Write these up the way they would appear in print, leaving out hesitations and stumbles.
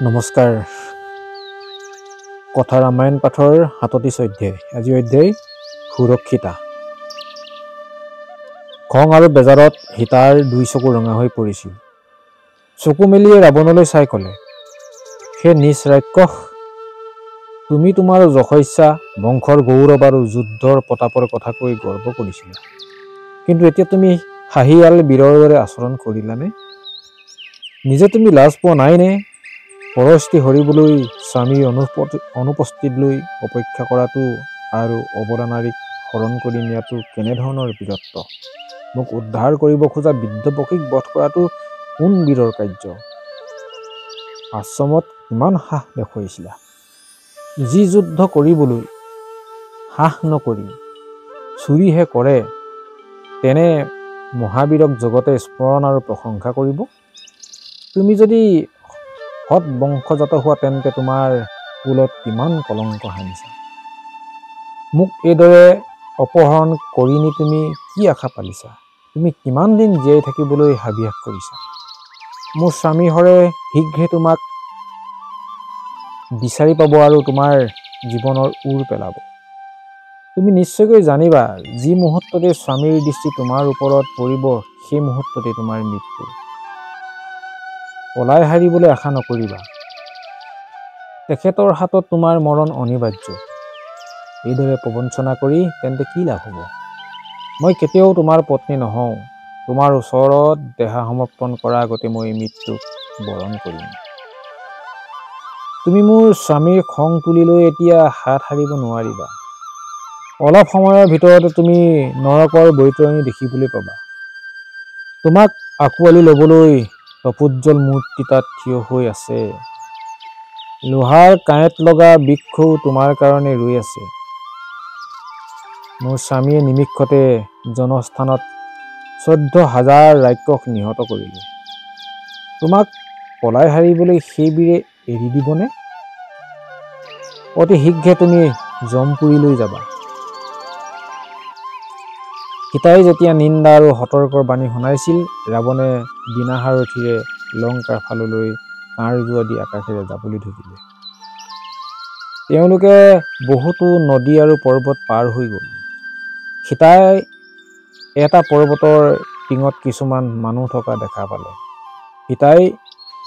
নমস্কাৰ। কথা ৰামায়ণ পাঠৰ ৩৭ অধ্যায়। আজি অধ্যায় সুৰক্ষিতা। খং আৰু বেজাৰত সীতাৰ দুই চকু ৰঙা হৈ পৰিছিল। চকু মেলিয়ে ৰাৱণলৈ চাই ক'লে, হে নিজ ৰাক্ষস, তুমি তোমাৰ যশস্যা, বংশৰ গৌৰৱ আৰু যুদ্ধৰ প্ৰতাপৰ কথা কৈ গৰ্ব কৰিছিলা, কিন্তু এতিয়া তুমি হাঁহিয়াল বীৰৰ দৰে আচৰণ কৰিলানে? নিজে তুমি লাজ পোৱা নাই নে? পৰস্তি হৰিবলৈ স্বামীৰ অনুপস্থিতিলৈ অপেক্ষা কৰাটো আৰু অবলা নাৰীক হৰণ কৰি নিয়াটো কেনেধৰণৰ বীৰত্ব? মোক উদ্ধাৰ কৰিব খোজা বৃদ্ধ পক্ষীক বধ কৰাটো কোন বীৰৰ কাৰ্য? আশ্ৰমত কিমান সাহ দেখুৱাইছিলা? যি যুদ্ধ কৰিবলৈ সাহ নকৰি চুৰিহে কৰে, তেনে মহাবীৰক জগতে স্মৰণ আৰু প্ৰশংসা কৰিব। তুমি যদি সৎ বংশজাত হোৱা তেন্তে তোমাৰ কুলত কিমান কলংক সানিছা। মোক এইদৰে অপহৰণ কৰি নি তুমি কি আশা পালিছা? তুমি কিমান দিন জীয়াই থাকিবলৈ হাবিয়াস কৰিছা? মোৰ স্বামী হৰে শীঘ্ৰে তোমাক বিচাৰি পাব আৰু তোমাৰ জীৱনৰ ওৰ পেলাব। তুমি নিশ্চয়কৈ জানিবা, যি মুহূৰ্ততে স্বামীৰ দৃষ্টি তোমাৰ ওপৰত পৰিব, সেই মুহূৰ্ততে তোমাৰ মৃত্যু। পলাই হাৰিবলৈ আশা নকৰিবা, তেখেতৰ হাতত তোমাৰ মৰণ অনিবাৰ্য। এইদৰে প্ৰবঞ্চনা কৰি তেন্তে কি লাভ হ'ব? মই কেতিয়াও তোমাৰ পত্নী নহওঁ। তোমাৰ ওচৰত দেহা সমৰ্পণ কৰাৰ আগতে মই মৃত্যুক বৰণ কৰিম। তুমি মোৰ স্বামীৰ খং তুলি লৈ এতিয়া হাত সাৰিব নোৱাৰিবা। অলপ সময়ৰ ভিতৰতে তুমি নৰকৰ বৈতৰণি দেখিবলৈ পাবা। তোমাক আঁকোৱালি ল'বলৈ তপোজ্জ্বল মূৰ্তি তাত থিয় হৈ আছে। লোহাৰ কাঁইট লগা বৃক্ষও তোমাৰ কাৰণে ৰৈ আছে। মোৰ স্বামীয়ে নিমিষতে জনস্থানত ১৪,০০০ ৰাক্ষস নিহত কৰিলে। তোমাক পলাই হাৰিবলৈ সেই বীৰে এৰি দিবনে? অতি শীঘ্ৰে তুমি যমপুৰীলৈ যাবা। সীতাই যেতিয়া নিন্দা আৰু সতৰ্কৰ বাণী শুনাইছিল, ৰাৱণে বিনাসাৰথিৰে লংকাৰ ফাললৈ কাঁড়জোৱা দি আকাশেৰে যাবলৈ ধৰিলে। তেওঁলোকে বহুতো নদী আৰু পৰ্বত পাৰ হৈ গ'ল। সীতাই এটা পৰ্বতৰ টিঙত কিছুমান মানুহ থকা দেখা পালে। সীতাই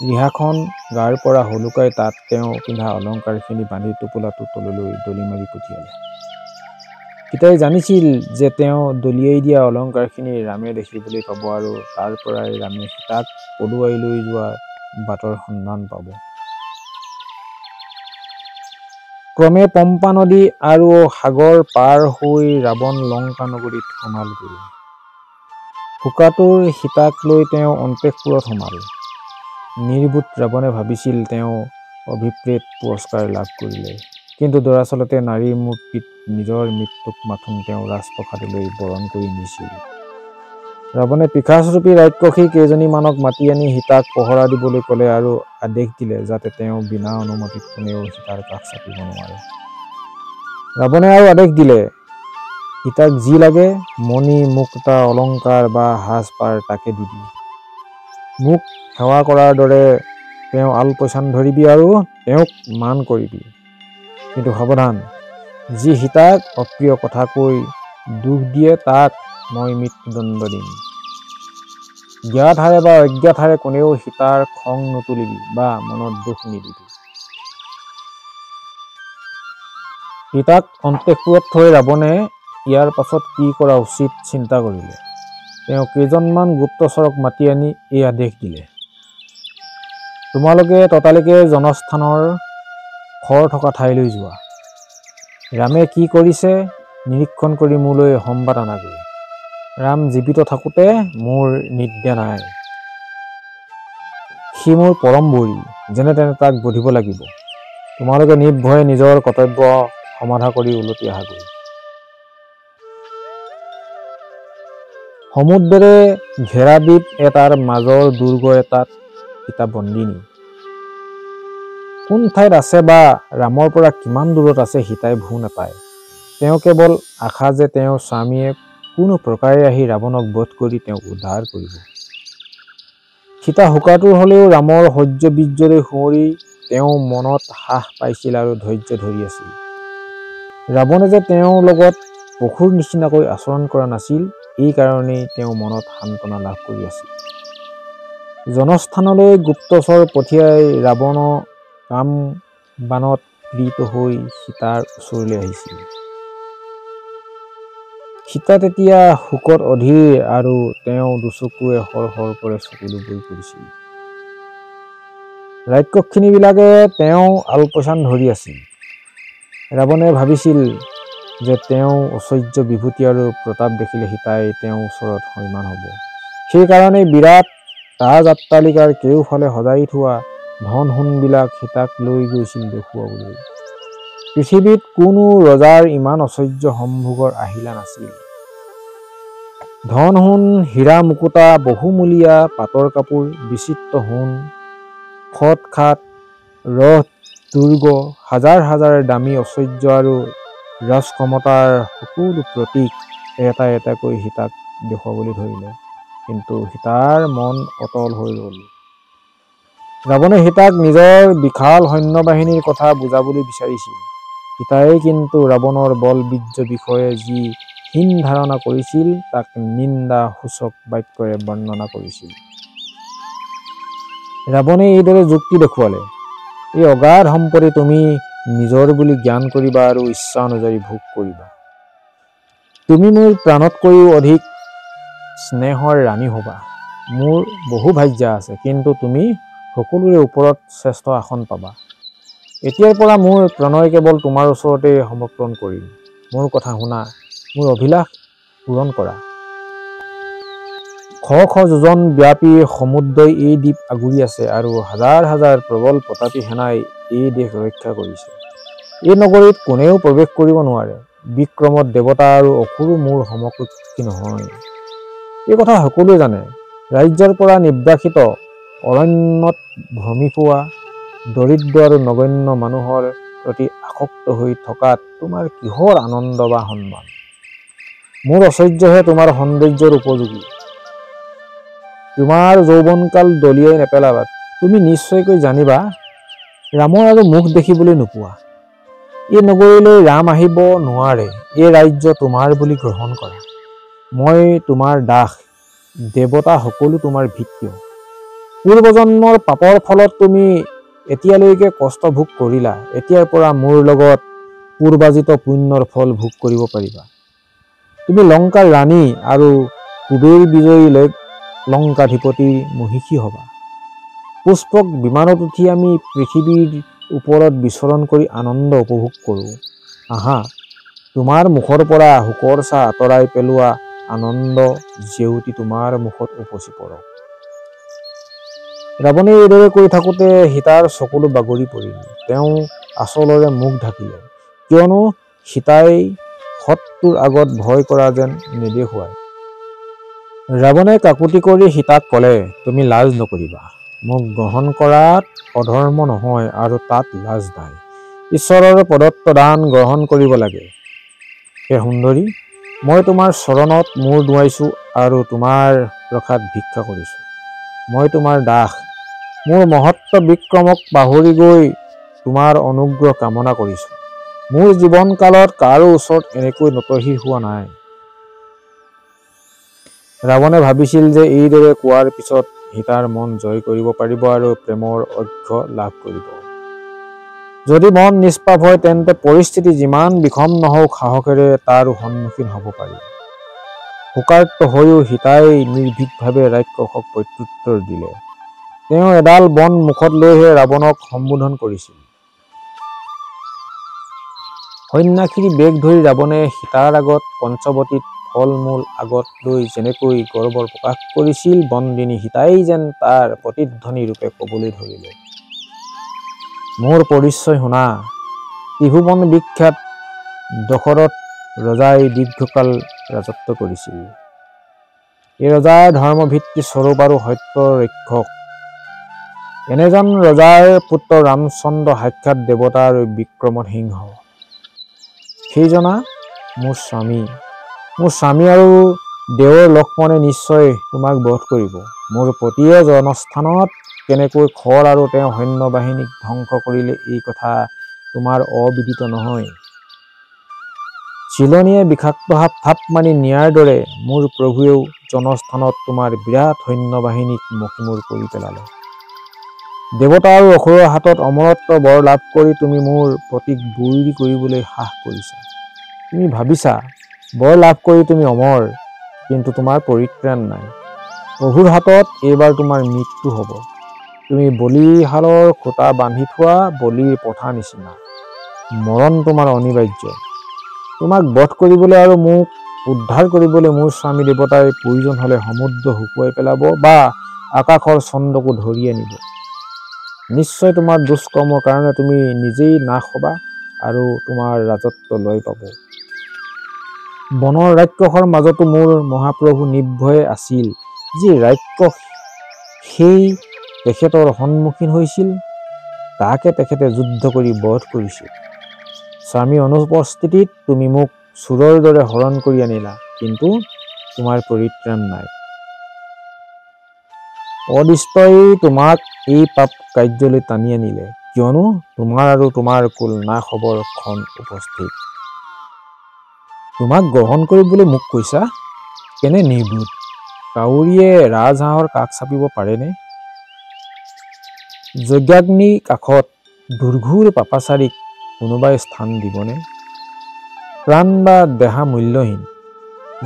ৰিহাখন গাৰ পৰা হলুকাই তাত তেওঁ পিন্ধা অলংকাৰখিনি বান্ধি টোপোলাটো তললৈ দলি মাৰি পঠিয়ালে। সীতাই জানিছিল যে তেওঁ দলিয়াই দিয়া অলংকাৰখিনি ৰামে দেখিবলৈ পাব আৰু তাৰ পৰাই ৰামে সীতাক পলুৱাই লৈ যোৱা বাটৰ সন্ধান পাব। ক্ৰমে পম্পা নদী আৰু সাগৰ পাৰ হৈ ৰাৱণ লংকা নগৰীত সোমালগৈ। শোকাতুৰ সীতাক লৈ তেওঁ অন্তঃপুৰত সোমাল। নিৰ্বোধ ৰাৱণে ভাবিছিল তেওঁ অভিপ্ৰেত পুৰস্কাৰ লাভ কৰিলে, কিন্তু দৰাচলতে নাৰীৰ মূৰ্তিত নিজৰ মৃত্যুক মাথোন তেওঁ ৰাজপ্ৰসাদলৈ বৰণ কৰি নিছিল। ৰাৱণে পিশাচৰূপী ৰাক্ষসী কেইজনীমানক মাতি আনি সীতাক পহৰা দিবলৈ ক'লে আৰু আদেশ দিলে যাতে তেওঁ বিনা অনুমতিত কোনেও সীতাৰ কাষ চাপিব নোৱাৰে। ৰাৱণে আৰু আদেশ দিলে, সীতাক যি লাগে মণি মুক্তা অলংকাৰ বা সাজপাৰ তাকে দিবি। মোক সেৱা কৰাৰ দৰে তেওঁ আলপৈচান ধৰিবি আৰু তেওঁক মান কৰিবি। কিন্তু সাৱধান, যি সীতাক অপ্ৰিয় কথা কৈ দুখ দিয়ে তাক মই মৃত্যুদণ্ড দিম। জ্ঞাত হাৰে বা অজ্ঞাত হাৰে কোনেও সীতাৰ খং নুতুলিবি বা মনত দুখ নিদিবি। সীতাক অন্তঃপুৰত থৈ ৰাৱণে ইয়াৰ পাছত কি কৰা উচিত চিন্তা কৰিলে। তেওঁ কেইজনমান গুপ্তচৰক মাতি আনি এই আদেশ দিলে, তোমালোকে ততালিকে জনস্থানৰ খৰ থকা ঠাইলৈ যোৱা। ৰামে কি কৰিছে নিৰীক্ষণ কৰি মোলৈ সংবাদ আনাগৈ। ৰাম জীৱিত থাকোঁতে মোৰ নিদ্ৰা নাই। সি মোৰ পৰম বৈৰী, যেনে তেনে তাক বধিব লাগিব। তোমালোকে নিৰ্ভয়ে নিজৰ কৰ্তব্য সমাধা কৰি উলটি আহাগৈ। সমুদ্ৰেৰে ঘেৰাদ্বীপ এটাৰ মাজৰ দুৰ্গ এটাত সীতা বন্দিনী। কোন ঠাইত আছে বা ৰামৰ পৰা কিমান দূৰত আছে সীতাই ভূ নাপায়। তেওঁ কেৱল আশা যে তেওঁৰ স্বামীয়ে কোনো প্ৰকাৰে আহি ৰাৱণক বধ কৰি তেওঁক উদ্ধাৰ কৰিব। সীতা শোকাতুৰ হলেও ৰামৰ শৌৰ্য বীৰ্যৰে সুঁৱৰি তেওঁ মনত সাহ পাইছিল আৰু ধৈৰ্য ধৰি আছিল। ৰাৱণে যে তেওঁৰ লগত পশুৰ নিচিনাকৈ আচৰণ কৰা নাছিল, এই কাৰণেই তেওঁ মনত সান্তনা লাভ কৰি আছিল। জনস্থানলৈ গুপ্তচৰ পঠিয়াই ৰাৱণ কাম বানত প্ৰীত হৈ সীতাৰ ওচৰলৈ আহিছিল। সীতা তেতিয়া শোকত অধীৰ আৰু তেওঁ দুচকুৰে সৰ চকুলো বৈ পৰিছিল। ৰাক্ষসখিনিবিলাকে তেওঁ আলপৈচান ধৰি আছিল। ৰাৱণে ভাবিছিল যে তেওঁ ঐশ্বৰ্য বিভূতি আৰু প্ৰতাপ দেখিলে সীতাই তেওঁৰ ওচৰত সৈমান হ'ব। সেইকাৰণে বিৰাট ৰাজ অট্টালিকাৰ কেওফালে সজাই থোৱা ধন সোণবিলাক সীতাক লৈ গৈছিল দেখুৱাবলৈ। পৃথিৱীত কোনো ৰজাৰ ইমান ঐশ্বৰ্য সম্ভোগৰ আহিলা নাছিল। ধন সোণ, হীৰা মুকুতা, বহুমূলীয়া পাটৰ কাপোৰ, বিচিত্ৰ সোণ, খট খাট, ৰথ দুৰ্গ, হাজাৰ হাজাৰ দামী ঐশ্বৰ্য আৰু ৰাজক্ষমতাৰ সকলো প্ৰতীক এটা এটাকৈ সীতাক দেখুৱাবলৈ ধৰিলে। কিন্তু সীতাৰ মন অটল হৈ ৰ'ল। ৰাৱণে সীতাক নিজৰ বিশাল সৈন্যবাহিনীৰ কথা বুজাবলৈ বিচাৰিছিল। সীতাই কিন্তু ৰাৱণৰ বল বীৰ্যৰ বিষয়ে যি হীন ধাৰণা কৰিছিল তাক নিন্দাসূচক বাক্যৰে বৰ্ণনা কৰিছিল। ৰাৱণে এইদৰে যুক্তি দেখুৱালে, এই অগাধ সম্পত্তি তুমি নিজৰ বুলি জ্ঞান কৰিবা আৰু ইচ্ছা অনুযায়ী ভোগ কৰিবা। তুমি মোৰ প্ৰাণতকৈও অধিক স্নেহৰ ৰাণী হ'বা। মোৰ বহু ভাৰ্যা আছে, কিন্তু তুমি সকলোৰে ওপৰত শ্ৰেষ্ঠ আসন পাবা। এতিয়াৰ পৰা মোৰ প্ৰণয় কেৱল তোমাৰ ওচৰতে সমৰ্পণ কৰিম। মোৰ কথা শুনা, মোৰ অভিলাষ পূৰণ কৰা। শ যোজন ব্যাপী সমুদ্ৰই এই দ্বীপ আগুৰি আছে আৰু হাজাৰ হাজাৰ প্ৰবল প্ৰতাপী সেনাই এই দেশ ৰক্ষা কৰিছে। এই নগৰীত কোনেও প্ৰৱেশ কৰিব নোৱাৰে। বিক্ৰমত দেৱতা আৰু অসুৰো মোৰ সমকক্ষী নহয়। এই কথা সকলোৱে জানে। ৰাজ্যৰ পৰা নিৰ্বাসিত, অৰণ্যত ভ্ৰমি ফুৰা, দৰিদ্ৰ আৰু নগণ্য মানুহৰ প্ৰতি আসক্ত হৈ থকাত তোমাৰ কিহৰ আনন্দ বা সন্মান? মোৰ ঐশ্বৰ্যহে তোমাৰ সৌন্দৰ্যৰ উপযোগী। তোমাৰ যৌৱনকাল দলিয়াই নেপেলাবা। তুমি নিশ্চয়কৈ জানিবা, ৰামৰ আৰু মুখ দেখিবলৈ নোপোৱা। এই নগৰীলৈ ৰাম আহিব নোৱাৰে। এই ৰাজ্য তোমাৰ বুলি গ্ৰহণ কৰা। মই তোমাৰ দাস। দেৱতা সকলো তোমাৰ ভৃত্য। পূৰ্বজন্মৰ পাপৰ ফলত তুমি এতিয়ালৈকে কষ্ট ভোগ কৰিলা। এতিয়াৰ পৰা মোৰ লগত পূৰ্বাজিত পুণ্যৰ ফল ভোগ কৰিব পাৰিবা। তুমি লংকাৰ ৰাণী আৰু কুবেৰ বিজয়ী লংকাধিপতিৰ মহিষী হ'বা। পুষ্পক বিমানত উঠি আমি পৃথিৱীৰ ওপৰত বিচৰণ কৰি আনন্দ উপভোগ কৰোঁ। আহা, তোমাৰ মুখৰ পৰা শোকৰ ছাঁ আঁতৰাই পেলোৱা আনন্দ জেউতি তোমাৰ মুখত উপচি পৰক। ৰাৱণে এইদৰে কৈ থাকোঁতে সীতাৰ চকুলো বাগৰি পৰিল। তেওঁ আঁচলেৰে মুখ ঢাকিলে, কিয়নো সীতাই শত্ৰুৰ আগত ভয় কৰা যেন নেদেখুৱায়। ৰাৱণে কাকুতি কৰি সীতাক ক'লে, তুমি লাজ নকৰিবা। মোক গ্ৰহণ কৰাত অধৰ্ম নহয় আৰু তাত লাজ নাই। ঈশ্বৰৰ প্ৰদত্ত দান গ্ৰহণ কৰিব লাগে। হে সুন্দৰী, মই তোমাৰ চৰণত মূৰ দুৱাইছোঁ আৰু তোমাৰ প্ৰসাদ ভিক্ষা কৰিছোঁ। মই তোমাৰ দাস। মোৰ মহত্ব বিক্ৰমক পাহৰি গৈ তোমাৰ অনুগ্ৰহ কামনা কৰিছোঁ। মোৰ জীৱনকালত কাৰো ওচৰত এনেকৈ নতশিৰ হোৱা নাই। ৰাৱণে ভাবিছিল যে এইদৰে কোৱাৰ পিছত সীতাৰ মন জয় কৰিব পাৰিব আৰু প্ৰেমৰ অৰ্ঘ্য লাভ কৰিব। যদি মন নিষ্পাপ হয় তেন্তে পৰিস্থিতি যিমান বিষম নহওক সাহসেৰে তাৰো সন্মুখীন হ'ব পাৰি। শোকাৰ্ত হৈও সীতাই নিৰ্ভীকভাৱে ৰাক্ষসক প্ৰত্যুত্তৰ দিলে। তেওঁ এডাল বন মুখত লৈহে ৰাৱণক সম্বোধন কৰিছিল। সন্যাসীৰ বেগ ধৰি ৰাৱণে সীতাৰ আগত পঞ্চবটীত ফল মূল আগত লৈ যেনেকৈ গৰ্বৰ প্ৰকাশ কৰিছিল, বন্দিনী সীতাই যেন তাৰ প্ৰতিধ্বনি ৰূপে ক'বলৈ ধৰিলে, মোৰ পৰিচয় শুনা। ত্ৰিভুৱন বিখ্যাত দশৰথ ৰজাই দীৰ্ঘকাল ৰাজত্ব কৰিছিল। এই ৰজাৰ ধৰ্মভিত্তি স্বৰূপ আৰু সত্যৰ ৰক্ষক। এনেজন ৰজাৰ পুত্ৰ ৰামচন্দ্ৰ সাক্ষাৎ দেৱতা আৰু বিক্ৰমত সিংহ। সেইজনা মোৰ স্বামী। মোৰ স্বামী আৰু দেৱৰ লক্ষ্মণে নিশ্চয় তোমাক বধ কৰিব। মোৰ পতিয়ে জনস্থানত কেনেকৈ খৰ আৰু তেওঁ সৈন্যবাহিনীক ধ্বংস কৰিলে এই কথা তোমাৰ অবিদিত নহয়। চিলনীয়ে বিষাক্ত সাপ থাপ মানি নিয়াৰ দৰে মোৰ প্ৰভুৱেও জনস্থানত তোমাৰ বিৰাট সৈন্যবাহিনীক মষিমূৰ কৰি পেলালে। দেৱতা আৰু অসুৰৰ হাতত অমৰত্ব বৰ লাভ কৰি তুমি মোৰ প্ৰতীক বৈৰী কৰিবলৈ সাহ কৰিছা। তুমি ভাবিছা বৰ লাভ কৰি তুমি অমৰ, কিন্তু তোমাৰ পৰিত্ৰাণ নাই। প্ৰভুৰ হাতত এইবাৰ তোমাৰ মৃত্যু হ'ব। তুমি বলিহালৰ খুটা বান্ধি থোৱা বলিৰ পঠা নিচিনা। মৰণ তোমাৰ অনিবাৰ্য। তোমাক বধ কৰিবলৈ আৰু মোক উদ্ধাৰ কৰিবলৈ মোৰ স্বামী দেৱতাই প্ৰয়োজন হ'লে সমুদ্ৰ শুকুৱাই পেলাব বা আকাশৰ চন্দ্ৰকো ধৰি আনিব। নিশ্চয় তোমাৰ দুষ্কৰ্মৰ কাৰণে তুমি নিজেই নাশ হ'বা আৰু তোমাৰ ৰাজত্ব লয় পাব। বনৰ ৰাক্ষসৰ মাজতো মোৰ মহাপ্ৰভু নিৰ্ভয়ে আছিল। যি ৰাক্ষস সেই তেখেতৰ সন্মুখীন হৈছিল, তাকে তেখেতে যুদ্ধ কৰি বধ কৰিছিল। স্বামী অনুপস্থিতিত তুমি মোক চোৰৰ দৰে হৰণ কৰি আনিলা, কিন্তু তোমাৰ পৰিত্ৰাণ নাই। অদৃষ্টই তোমাক এই পাপ কাৰ্যলৈ টানি আনিলে, কিয়নো তোমাৰ আৰু তোমাৰ কুল নাশ হ'বৰ ক্ষণ উপস্থিত। তোমাক গ্ৰহণ কৰিবলৈ মোক কৈছা? কেনে নিৰ্বোধ! কাউৰীয়ে ৰাজহাঁহৰ কাষ চাপিব পাৰেনে? যজ্ঞাগ্নিৰ কাষত দুৰ্ঘোৰ পাপাচাৰীক কোনোবাই স্থান দিবনে? প্ৰাণ বা দেহা মূল্যহীন।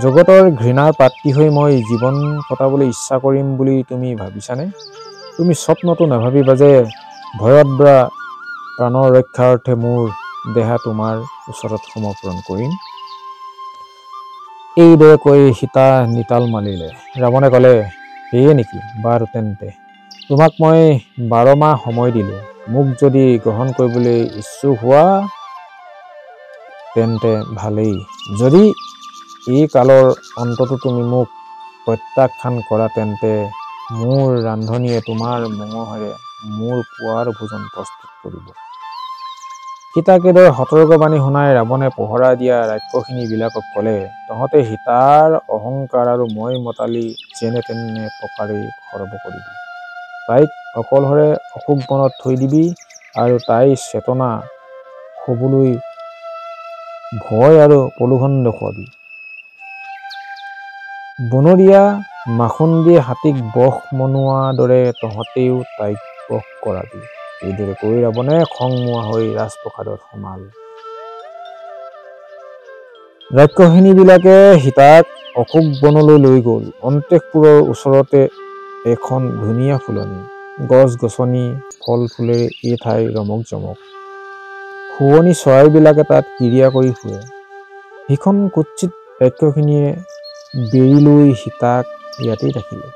জগতৰ ঘৃণাৰ পাত্ৰী হৈ মই জীৱন কটাবলৈ ইচ্ছা কৰিম বুলি তুমি ভাবিছানে? তুমি স্বপ্নতো নাভাবিবা যে ভয়ত বা প্ৰাণৰ ৰক্ষাৰ্থে মোৰ দেহা তোমাৰ ওচৰত সমৰ্পণ কৰিম। এইদৰে কৈ সীতা নিতাল মাৰিলে। ৰাৱণে ক'লে, সেয়ে নেকি? বাৰু তেন্তে তোমাক মই 12 মাহ সময় দিলো। মোক যদি গ্ৰহণ কৰিবলৈ ইচ্ছুক হোৱা তেন্তে ভালেই। যদি এই কালৰ অন্ততো তুমি মোক প্ৰত্যাখ্যান কৰা তেন্তে মোৰ ৰান্ধনীয়ে তোমাৰ মঙহেৰে মোৰ পুৱাৰ ভোজন প্ৰস্তুত কৰিব। সীতাক এইদৰে সতৰ্কবাণী শুনাই ৰাৱণে পহৰা দিয়া ৰাক্ষসিনীবিলাকক ক'লে, তহঁতে সীতাৰ অহংকাৰ আৰু মই মতালি যেনে তেনে প্ৰকাৰেই খৰ্ব কৰিবি। তাইক অকলশৰে অশোক বনত থৈ দিবি আৰু তাইৰ চেতনা হ'বলৈ ভয় আৰু প্ৰলোভন দেখুৱাবি। বনৰীয়া মাখুন্দিয়ে হাতীক বশ মনোৱাৰ দৰে তহঁতেও তাইক বশ কৰাবি। এইদৰে কৈ ৰাৱণে খংমুৱা হৈ ৰাজপ্ৰসাদত সোমাল। ৰাক্ষসিনীবিলাকে সীতাক অশোক বনলৈ লৈ গ'ল। অন্তঃপুৰৰ ওচৰতে এখন ধুনীয়া ফুলনি। গছ-গছনি, ফল-ফুলেৰে এই ঠাই ৰমক জমক। শুৱনি চৰাইবিলাকে তাত ক্ৰীড়া কৰি ফুৰে। ভীষণ কুৎসিত ৰাক্ষসিনীয়ে বেৰি লৈ সীতাক ইয়াতেই ৰাখিলে।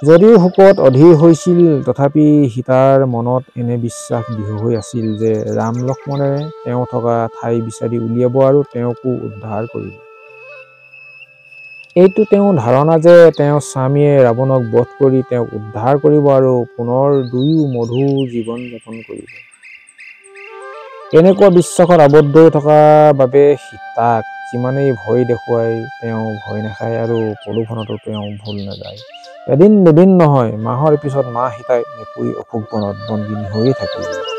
যদিও শোকত অধীৰ হৈছিল, তথাপি সীতাৰ মনত এনে বিশ্বাস দৃঢ় হৈ আছিল যে ৰাম লক্ষ্মণে তেওঁ থকা ঠাই বিচাৰি উলিয়াব আৰু তেওঁকো উদ্ধাৰ কৰিব। এইটো তেওঁৰ ধাৰণা যে তেওঁৰ স্বামীয়ে ৰাৱণক বধ কৰি তেওঁক উদ্ধাৰ কৰিব আৰু পুনৰ দুয়ো মধুৰ জীৱন যাপন কৰিব। এনেকুৱা বিশ্বাসত আবদ্ধ হৈ থকা বাবে সীতাক যিমানেই ভয় দেখুৱাই তেওঁ ভয় নাখায় আৰু প্ৰলোভনতো তেওঁ ভুল নাযায়। এদিন দুদিন নহয়, মাহৰ পিছত মাহ সীতাই এনেকৈ অশোক বনত বন্দিনী হৈয়ে থাকিল।